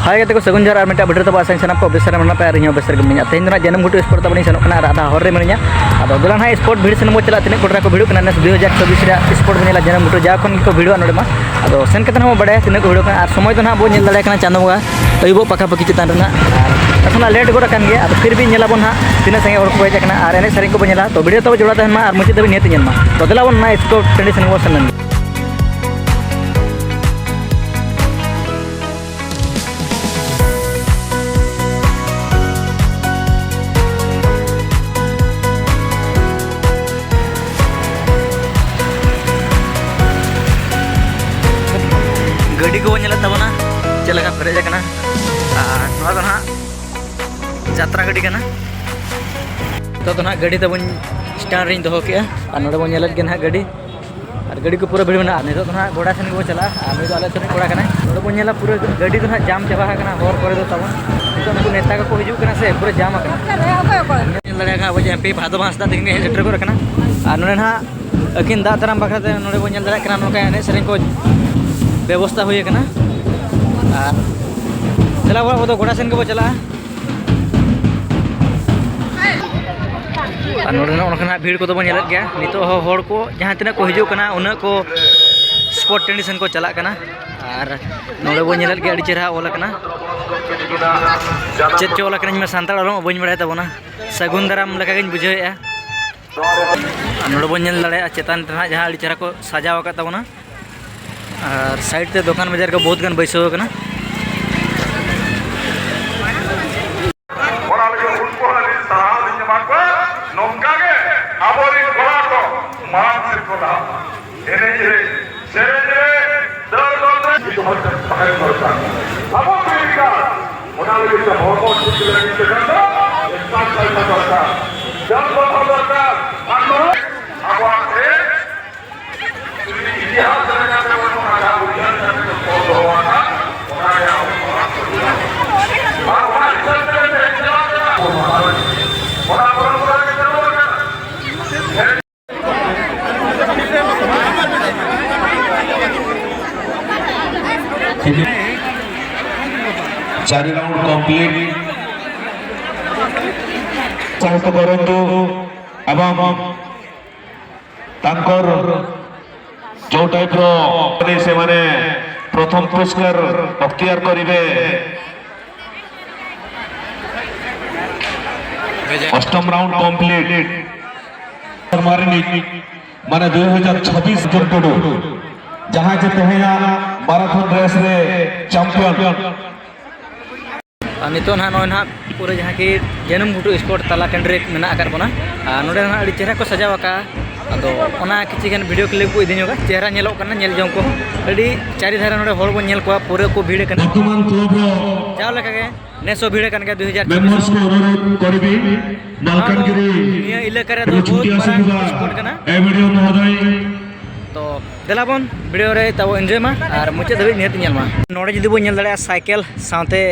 हाय को सगुन जरा मिटा भिडियो तब आसान सना को बेसर मना पे रियो बेसर गमिया तेन जनम गुटू स्पोर्ट तब सनोक कना आदा हर रे मिनिया आदो दुलान हाई स्पोर्ट भिडियो सन मो चला तिने कोटरा को भिडियो कना नेस 2024 रे स्पोर्ट नेला जनम गुटू जा खन को भिडियो नोडे मा आदो सेन कतन हम बडे तिने को भिडियो कना आर समय तो ना बो नेल दाड़े कना चांदो गा अयुबो पका पकी चितान रना आर अखना लेट गोरा कान गया आदो फिर भी नेला बोन हा तिने संगे और को हेज कना आर एने सरिंग को बनेला तो भिडियो तब जोड़ा तहन मा आर मुची तब नेत नेल मा तो दला बोन ना इसको ट्रेडिशन वो सनन गड्डी को नेला तबना चलगा फ्रेज कना जात्रा गड्डी कना तो ना गड्डी तब स्टैंड रिंग दो के और नोडे बन नेलत के ना गड्डी और गड्डी को पूरा भीड़ में नहीं तो ना गोड़ा सन को चला आमी तो आले सन कोड़ा कना नोडे बन नेला पूरा गड्डी तो ना जाम चाबा कना होर करे दो तब तो नको नेता को हिजू कना से पूरा जाम कना नेल लड़े का वजे एमपी भादो भासदा दिंगे सेटर को रखना और नोडे ना अकिन दा तरम बखते नोडे बन नेल दड़ा कना नोका एने सरिंग को व्यवस्था हुई कना चला वो तो गोड़ा सेन को चला भीड़ को तो नेलत गया नितो होड़ को जहाँ तीना को हिजू कना उना को स्पोर्ट ट्रेडिशन को चला कना और नोडे बो नेलत गया अड़ी चेहरा ओला कना चेत चो ओला कना मैं सांताड़ ओला बन बड़ा तबना सगुन दाराम लगा गिन बुझेया नोडे बो नेल दाड़े चेतान जहाँ अड़ी चेहरा को सजाव का तबना और साइड ते दुकान बाजार को बहुत गन बैसव कना चारि राउंड कंप्लीट साहस करंतु एवं तांकर जो टाइप रो से माने प्रथम पुरस्कार अख्तियार करिवे अष्टम राउंड कंप्लीट माने 2026 जंटुडू जहां जे तहेना मैराथन रेस रे चैंपियन नितो ना ना पूरा जहाँ की जनम गुटू स्पोर्ट तला टेंड्रे मेना कर बना नोडे ना अड़ी चेहरा को सजाव का अदो ओना किछि गन वीडियो क्लिप को इदिनो का चेहरा नेलो कना नेल जम को अड़ी चारि धारा नोडे होड़ को नेल को पूरे को भीड़ कना वर्तमान क्लब रो जाव लगा के नेसो भीड़ कन के 2024 मेंबर्स को अनुरोध करबी मालकानगिरी ये इलाका रे दो बहुत बड़ा स्पोर्ट कना ए वीडियो महोदय तो देलाबन वीडियो रे तब एंजॉय मा और मुचे दबी नेत नेल मा नोडे जदी बो नेल दड़े साइकिल साथे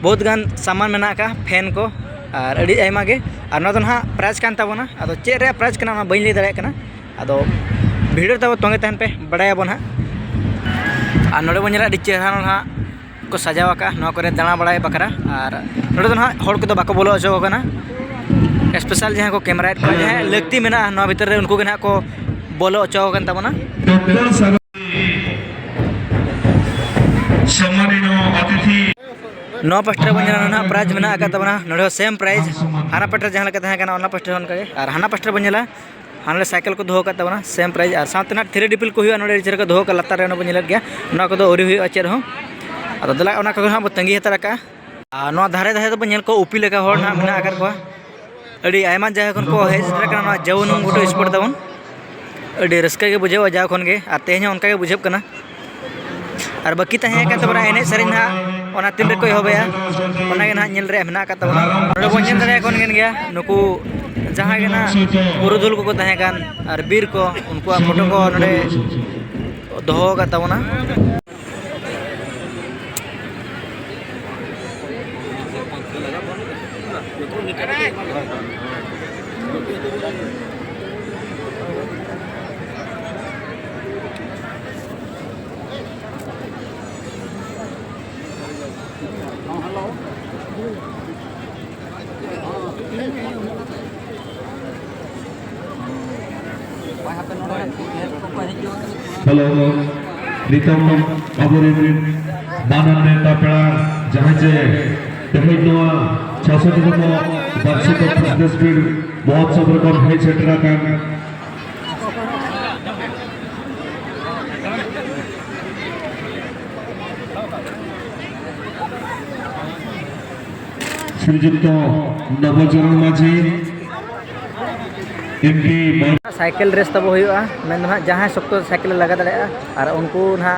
बहुत गान सामान मेना का फैन को और अड़ी आयमा के और ना तो ना प्राइज कान ताबोना अदो चे रे प्राइज कना ना बइन लई दाड़े कना अदो भीड़ तब तोंगे तहन पे बड़ाया बोन हा और नोडे बन नेला अड़ी चेहरा ना को सजावा का नवा करे दाना बड़ाय बकरा और नोडे तो ना होड़ को तो बाको बोलो अचो कना स्पेशल जहां को कैमरा को जहां लगती मेना नवा भीतर रे उनको के ना को बोलो अचो कन ताबोना सम्मानित अतिथि नौ पस्टर बन ना प्राइज मेना का तबना नोडे सेम प्राइज हाना पस्टर जहां लगा तहां कना ओना पस्टर हन के और हाना पस्टर बनेला हानले साइकिल को दोहो का तबना सेम प्राइज और साथ ना थ्री डिपिल को हुआ नोडे चेर को दोहो का लतार रे बनेला गया ना को दो ओरी हुआ चेर हो अदो दला ओना को हां तंगी हतर का नो धारे धारे तो नेल को उपी लेका होड़ ना मेना आकर को अड़ी आयमा जगह खन को हेज तरा ना जवन गुटो स्पोर्ट तबन अड़ी रस्का के बुझे जा खन के आ तेहन उनका के बुझेब कना और बाकी तहे का तबरा एने सरिन हा ओना तिन रे को होबया ओना के ना नेल रे मेना का तबना नोडे बन नेल रे कोन गेन गया नुकु जहां के ना पुरुदुल को तहे कान और वीर को उनको फोटो को नोडे दोहो का तबना हेलो नितम अबोरेन मानन नेता पेड़ा जहां जे देखै नवा 66 वार्षिक फिटनेस फील्ड महोत्सव रे कोन है सेटरा कान श्रीयुक्त नवचरण माझी इनकी साइकिल रेस तब हुआ मेन ना जहाँ शक्त साइकिल लगा दाड़ा और उनको ना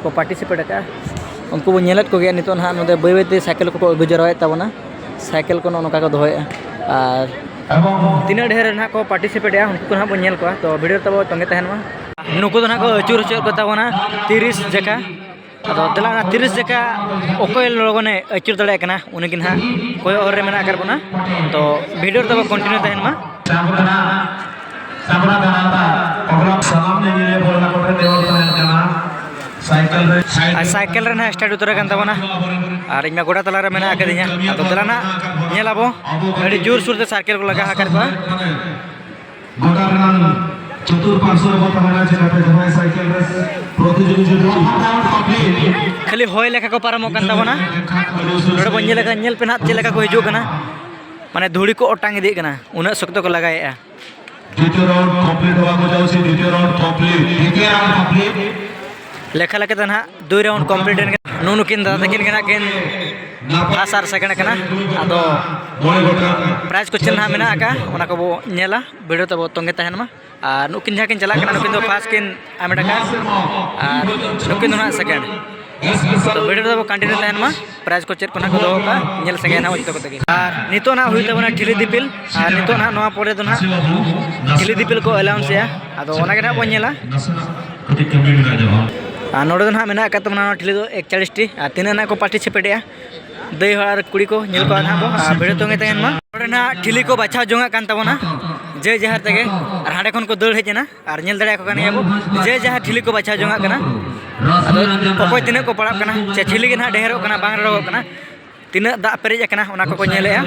को पार्टिसिपेट का उनको वो नेलत को गया नितो ना नोदे बै बैते साइकिल को अगु जराए तबना साइकिल को नोका को दोहे और तीन ढेर ना को पार्टिसिपेट उनको ना बो नेल को तो वीडियो तब तंगे तहन मा नुको ना को अचूर अचूर को तबना 30 जका अदो दला 30 जका ओकोय लोगने अचूर दाड़ा कना उनकिन हा कोई और रे मेना कर बना तो वीडियो तब कंटिन्यू तहन मा साइकिल रे ना स्टार्ट उतर कान तबना और इमा गोड़ा तला रे मेना आकदिया तो दलाना नेलाबो अड़ी जोर सुर ते साइकिल को लगा हाकर को गोड़ा रन चतुर पार्श्व रे बताना जेनाते जमाय साइकिल रेस प्रतियोगी खाली होय लेखा को पारमो कान तबना नोडे बन लेखा नेल पे ना जे लेखा को हिजु कना माने धूड़ी को ओटांग इदी कना उना शक्त को लगाएआ द्वितीय राउंड कंप्लीट होवा को जाउसी द्वितीय राउंड कंप्लीट लेखा लेखा ना 2 राउंड कंप्लीट नुनु किन दादा तकिन कना किन फर्स्ट और सेकंड कना अदो प्राइज को चिन्ह मेना का ओना को बो नेला वीडियो तब तंगे तहन मा और नुकिन जहा किन चला कना नुकिन दो फर्स्ट किन आमेडा का और नुकिन दो ना सेकंड तो वीडियो तब कंटिन्यू तहन मा प्राइज को चेक कोना को दो का नेल सगे ना ओतो को तगी और नितो ना हुई तबना ठिली दिपिल और नितो ना नोआ परे दो ना ठिली दिपिल को अलाउंस या अदो ओना के ना बो नेला नोड़े ना मेना का तमना ठिली दो 41 टी और तीन ना को पार्टिसिपेट दई हर कुड़ी को नेल को ना बो वीडियो तंगे तहन मा नोड़े ना ठिली को बचाव जोंगा कान तबना जे जहार तगे और हाडे खन को दौड़ हेजना और नेल दड़ा को कान याबो जे जहार ठिली को बचाव जोंगा कना अकोय तीन को पड़ा कना चे ठिली के ना ढेरो कना बांग रो कना तीन दा पेरेज कना ओना को नेलेआ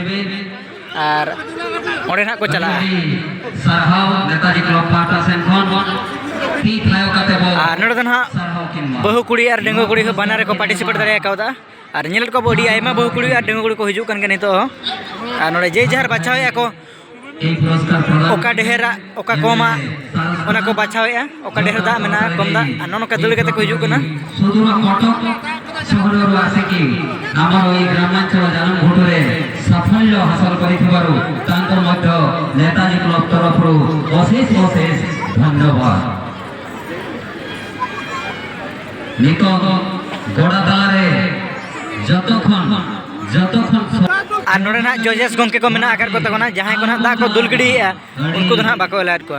और ओडे ना को चला सरहाव नेताजी क्लब पाटा सेन खन टी फ्लायो काते बो और नोडे ना बहु कुड़ी और डेंगो कुड़ी को बनारे को पार्टिसिपेट दरे कावदा और नेल को बॉडी आयमा बहु कुड़ी और डेंगो कुड़ी को हिजु कन के नितो और नोडे जे जहार बचाव को ओका ढेरा ओका कोमा ओना को बाछावेआ ओका ढेर दा मेना कम दा नन का दल कते को हिजु कना सुदुरा कटक शहरर आसिकी आमार ओई ग्रामांचल जानम भोटरे साफल्य हासिल करिथिबारु तांकर मध्य नेताजी क्लब तरफरु अशेष अशेष धन्यवाद निको गोड़ा तालारे जतखन और नोड़े ना जजेस गंके को मेना आकर को तगना जहां को ना दा को दुलगड़ी उनको तो ना बाको लाइट को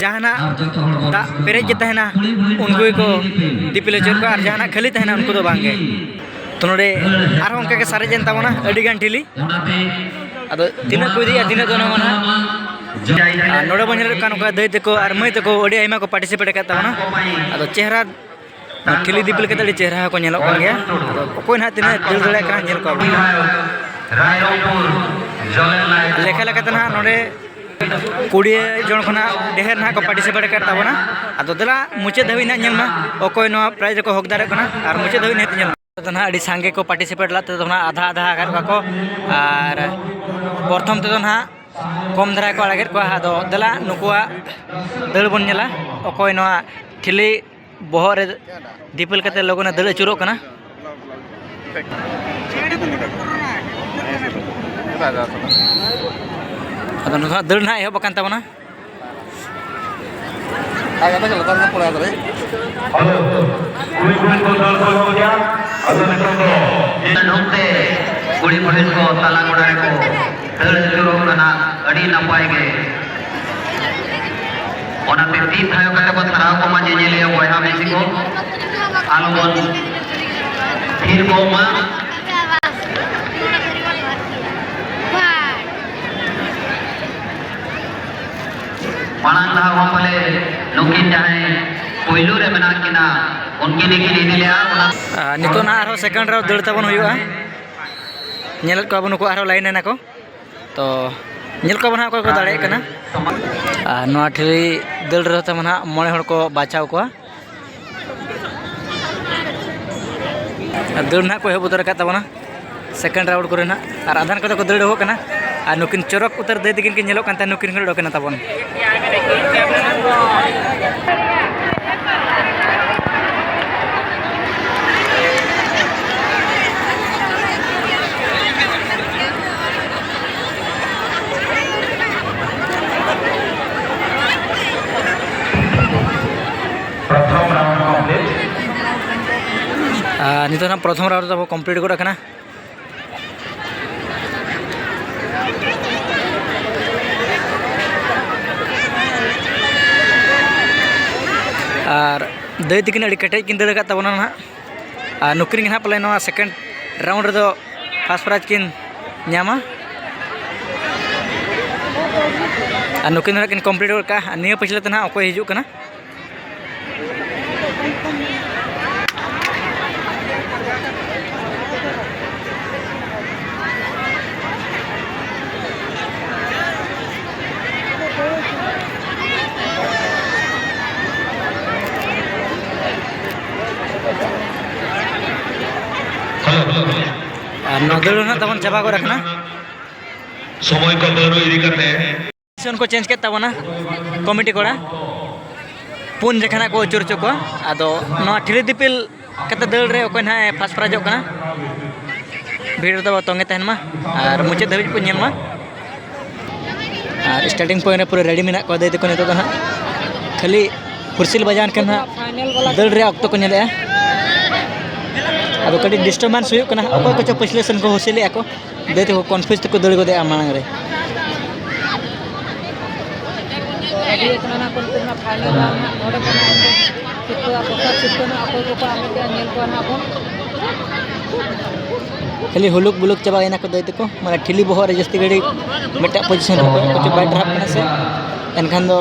जहां ना दा पेरेज के तहना उनको को दिपिले चोर को और जहां ना खाली तहना उनको तो बांगे तो नोड़े आरो उनके के सारे जन तबना अडी गान ठिली अदो तीन को दिया तीन दोनो मना नोड़े बनेर कान को दई तको और मई तको अडी आइमा को पार्टिसिपेट करता ना अदो चेहरा ठिली दिपिल के तड़ी चेहरा को नेलो कान गया कोई ना तीन दिल दड़े का नेल को लेखा लेखा तना नोड़े कुड़ी जन खना ढेर ना को पार्टिसिपेट करता बना अदो दला मुचे धवी ना नेल मा ओकोय नो प्राइज को हक दारे कना और मुचे धवी नेत नेल तना अडी सांगे को पार्टिसिपेट लाते तो ना आधा आधा आगर को और प्रथम ते ना कम धरा को आगे को अदो दला नुकुआ दल बन नेला ओकोय नो ठिली बहर रे दिपिल कते लोगों ने दल चुरो कना अदो नु दल ना एहो बकान तबना आगे तो चलता है पड़ा रे हेलो कुड़ी कुड़ी को दल को हो गया अदो ने तो नोते कुड़ी कुड़ी को ताला गोड़ा रे को दल चुरो कना अडी नपाय गे ओनाते ती थायो कते को थराव को माजे नेले बयहा बेसी को आलोबन फिर को मा मानन दा हमले नुकिन जाए कोइलू रे बना किना नितो ना आरो सेकंड राउंड दड़ तबन हुआ नेल को बन को आरो लाइन ना को तो नेल को बना को दाड़े कना नोआ ठेली दड़ रह तमन हा मोणे हड़ को बाचाव को दड़ ना को हेब उतर का तबना सेकंड राउंड करे ना और आधान को को दड़ हो कना और नुकिन चरक उतर दे दिकिन के नेलो कांता नुकिन खड़ डकना तबन नितो ना प्रथम राउंड तब कंप्लीट गोड़ा कना और दई तकिन अड़ी कटेज किन दड़ का तबना ना और नुकिन ना पले नवा सेकंड राउंड रे फर्स्ट प्राइज किन न्यामा और नुकिन किन कंप्लीट का निया पिछले तना अकोय हिजु कना नदड़ ना तबन चाबा को रखना समय को दौर इदी करते को चेंज के तबना कमिटी कोड़ा पुन जखना को चुर चुको आदो नो ठिली दिपिल कते दड़ रे ओको ना फर्स्ट प्राइज कना भीड़ दो तंगे तहन मा और मुचे धबि को नेल मा और स्टार्टिंग पॉइंट पूरा रेडी मेना को दे को नितो ना खाली कुर्सिल बजान के ना दड़ रे अक्तो को नेले अब कड़ी डिस्टर्बेंस हुई कना अकोय को पिछले सन को होसिले को देते को कन्फ्यूज को दड़ को दे मांग रे खाली हुलुक बुलुक चाबा को देते को माने ठिली बहो रे जस्ती घड़ी मेटा पोजीशन को कुछ बाय ड्रॉप कना से एनखान दो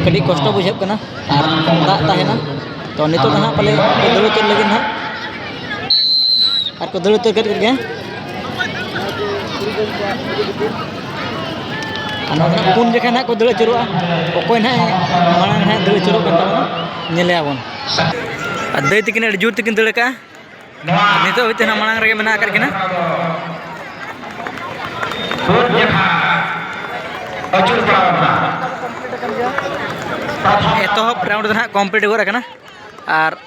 कड़ी कष्ट बुझे कना और दा ताहेना तो नितो ना पले दड़ तो लगिन ना और को दड़ तो कर गया पुन जखा ना को दड़ चुरुआ ओकोय ना मांग ना दड़ चुरुक का नेले आबन दई तकिन अड़ी जोर तकिन दड़ का नितो होते ना मांग रे मेना कर के ना एतहब राउंड ना कंप्लीट हो रखना और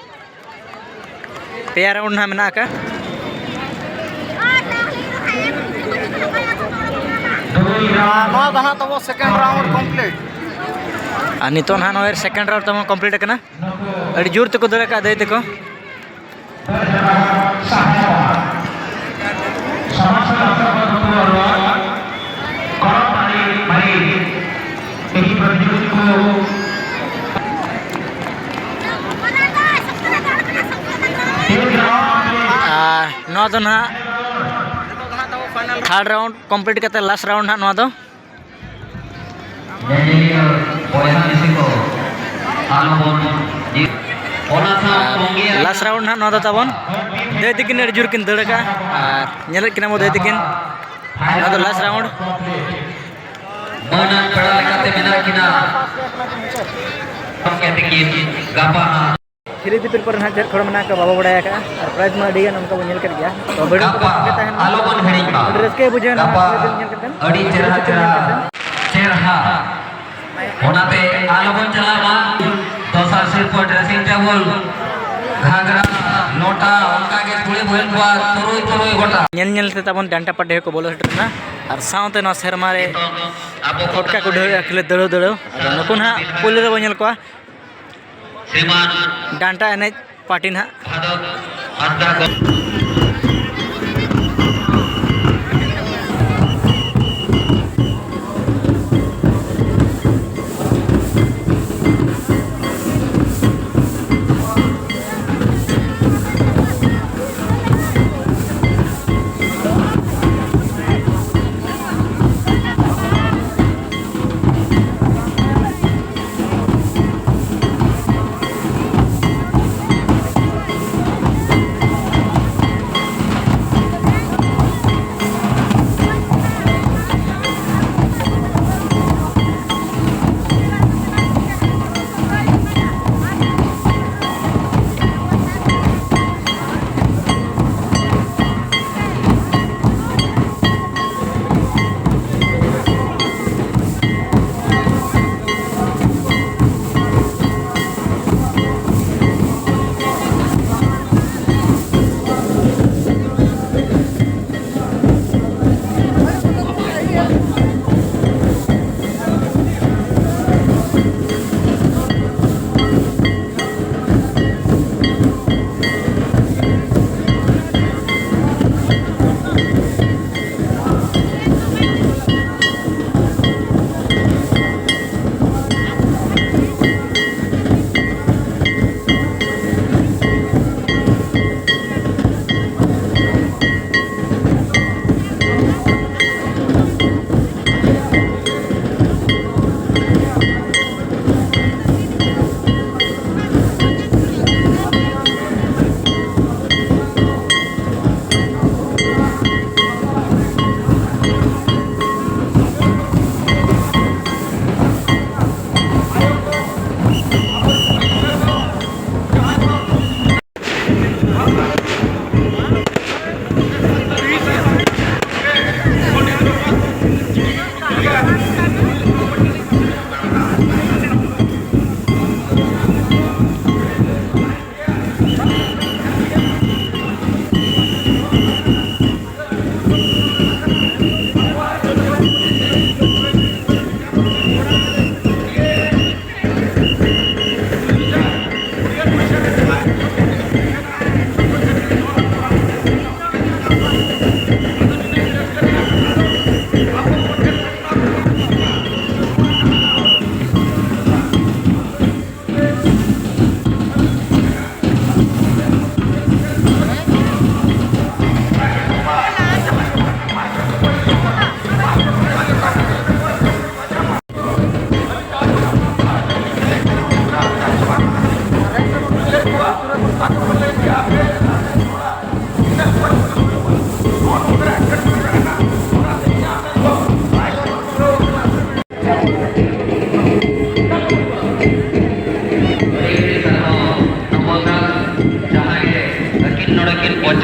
पेया राउंड ना मेना का तब सेकंड राउंड कंप्लीट नितो ना नोर सेकंड राउंड तब कंप्लीट कना अड़ी जोर तक दड़ का दई तको नो तो ना थर्ड राउंड कंप्लीट करते लास्ट राउंड ना दो लास्ट राउंड ना दो तबन दे दिकिन अड़ी जोर किन दड़ का और नेल किना मो दे दिकिन ना दो लास्ट राउंड मनन पेड़ा लेकाते मेना किना कहते कि गापा खिली दिपिल पर ना जर खड़ मना का बाबा बड़ाया का और प्राइज में अड़ी गन उनका नेल कर गया तो वीडियो को कहता है आलोकन हेडिंग बा ड्रेस के बुझे ना नेल करते अड़ी चेहरा होनाते आलोकन चलावा दोसर सिर पर ड्रेसिंग टेबल घाघरा लोटा उनका के थोड़े भइल बा तोरोई गोटा नेल ते तबन डांटा पड्डे को बोलो हटना और साउते ना शर्मा रे फटका को ढोय अखले दड़ो दड़ो नकुन हा पुल रे बनेल को श्रीमान डांटा एने पार्टी ना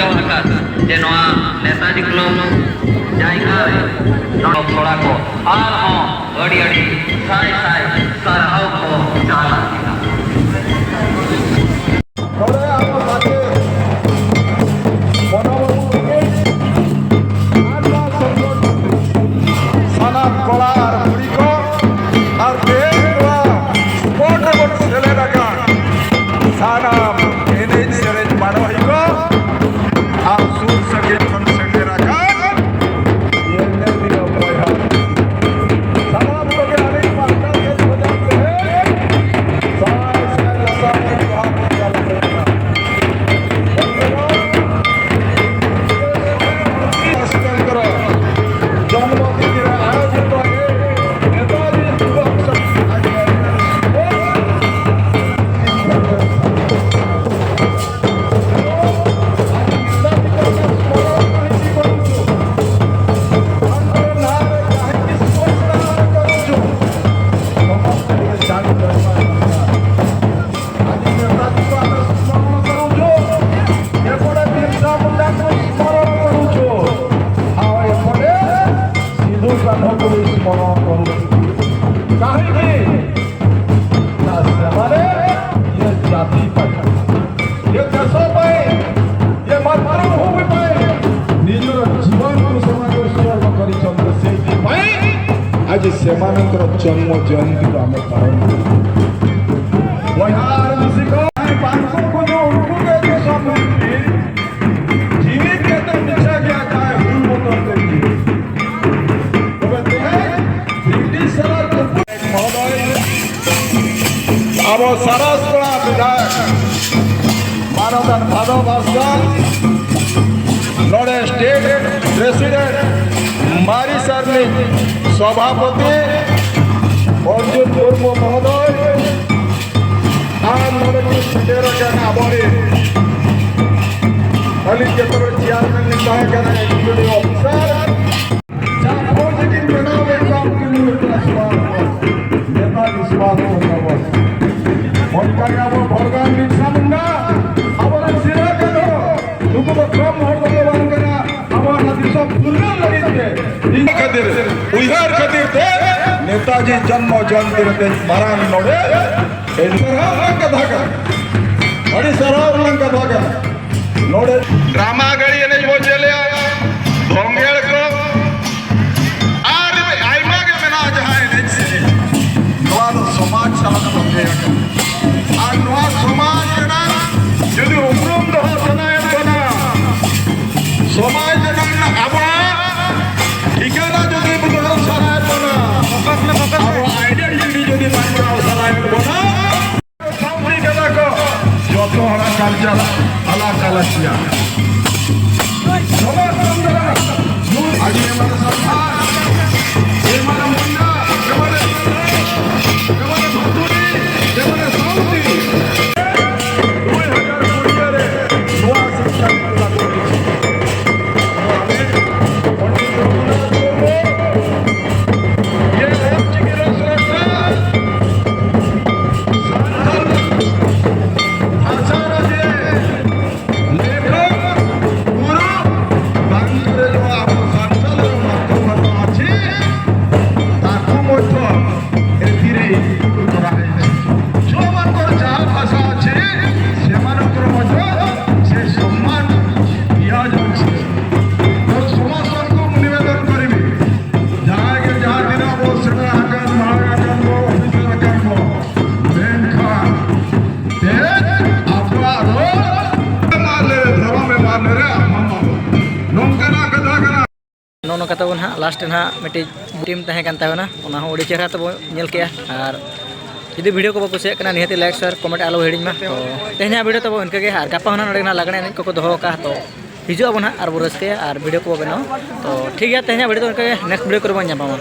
ᱦᱚᱪᱚ ᱟᱠᱟᱫ ᱡᱮ ᱱᱚᱣᱟ ᱱᱮᱛᱟᱡᱤ ᱠᱞᱟᱵᱽ ᱡᱟᱭᱜᱟ ᱨᱮ ᱱᱚᱣᱟ ᱠᱚᱲᱟ ᱠᱚ ᱟᱨᱦᱚᱸ ᱟᱹᱰᱤ ᱟᱹᱰᱤ ᱥᱟᱭ ᱥᱟᱭ ᱥᱟᱨᱦᱟᱣ ᱠᱚ ᱪᱟᱞ ᱟᱠᱟᱫᱟ। सानाम कोड़ा और बुढ़ी को और देवा स्पोर्ट बोर्ड सेले रखा सानाम एने सेलेज मारो ही को आप सूर सके कौन सेले रखा ये ने दिया बोया सानाम को के आने पार्टा से बजाते हैं सारे से लसा में बाहर निकाल देना हॉस्पिटल करो जन्म आज सेमानकर जन्म जयंती आम पालन को जो उनको जो सब जीवित कहते मिछा गया चाहे हुल बोतल ब्रिटिश महोदय अब सरसपुरा विधायक मानवदान भादव भास्कर नोड़े स्टेट प्रेसिडेंट मारी सरनी सभापति अर्जुन मुर्मू महोदय chairman executive officer Netaji Subhash Chandra Bose भगवान बिरसा मुंडा नेताजी जन्म जयंती मारांग नोड़े नोड़े ड्रामा गड़ी वो चले भोंगेड़ को आर आइमा के बिना जहां से समाज चलन बंदे आर नवा समाज ना यदि उपरम दहो सनाय बना समाज ना आबा ठिकाना যদি বুঝাও সরায় বনা আর আইডেন্টিটি যদি বানাও সরায় বনা সামনে গেলা কো যত হরা কালচার আলা কালাসিয়া সবার বন্ধুরা আজ আমাদের সরকার এমানে মুন্ডা এমানে ভতুরি এমানে সাউথি 2020 রে নোয়া শিক্ষা লাগু ᱱᱚᱜᱼᱚ ᱱᱚᱝᱠᱟ ᱛᱟᱵᱚᱱ ᱦᱟᱸᱜ ᱞᱟᱥᱴ ᱱᱟᱦᱟᱜ ᱢᱤᱫᱴᱤᱡ ᱴᱤᱢ ᱛᱟᱦᱮᱸ ᱠᱟᱱ ᱛᱟᱵᱚᱱᱟ ᱚᱱᱟ ᱦᱚᱸ ᱟᱹᱰᱤ ᱪᱮᱦᱨᱟ ᱛᱮᱵᱚᱱ ᱧᱮᱞ ᱠᱮᱜᱼᱟ ᱟᱨ ᱡᱩᱫᱤ ᱵᱷᱤᱰᱤᱭᱳ ᱠᱚ ᱵᱟᱠᱚ ᱠᱩᱥᱤᱭᱟᱜ ᱠᱟᱱᱟ ᱱᱤᱦᱟᱹᱛ ᱞᱟᱭᱤᱠ ᱥᱮᱭᱟᱨ ᱠᱚᱢᱮᱱᱴ ᱟᱞᱚ ᱦᱤᱲᱤᱧ ᱢᱟ ᱛᱚ ᱛᱮᱦᱮᱧᱟᱜ ᱵᱷᱤᱰᱤᱭᱳ ᱛᱟᱵᱚ ᱤᱱᱠᱟᱹ ᱜᱮ ᱟᱨ ᱜᱟᱯᱟ ᱦᱚᱸ ᱱᱚᱰᱮ ᱞᱟᱜᱽᱬᱮ ᱮᱱᱮᱡ ᱠᱚᱠᱚ ᱫᱚᱦᱚ ᱟᱠᱟᱫᱼᱟ ᱛᱚ ᱦᱤᱡᱩᱜ ᱟᱵᱚᱱ ᱦᱟᱸᱜ ᱟᱨ ᱵᱚ ᱨᱟᱹᱥᱠᱟᱹᱭᱟ ᱟᱨ ᱵᱷᱤᱰᱤᱭᱳ ᱠᱚ ᱵᱮᱱᱟᱣᱟ ᱛᱚ ᱴᱷᱤᱠ ᱜᱮᱭᱟ ᱛᱮᱦᱮᱧᱟᱜ ᱵᱷᱤᱰᱤᱭᱳ ᱫᱚ ᱤᱱᱠᱟᱹ ᱜᱮ ᱱᱮᱠᱥᱴ ᱵᱷᱤᱰᱤᱭᱳ ᱠᱚᱨᱮ ᱵᱚᱱ ᱧᱟᱯᱟᱢᱟ।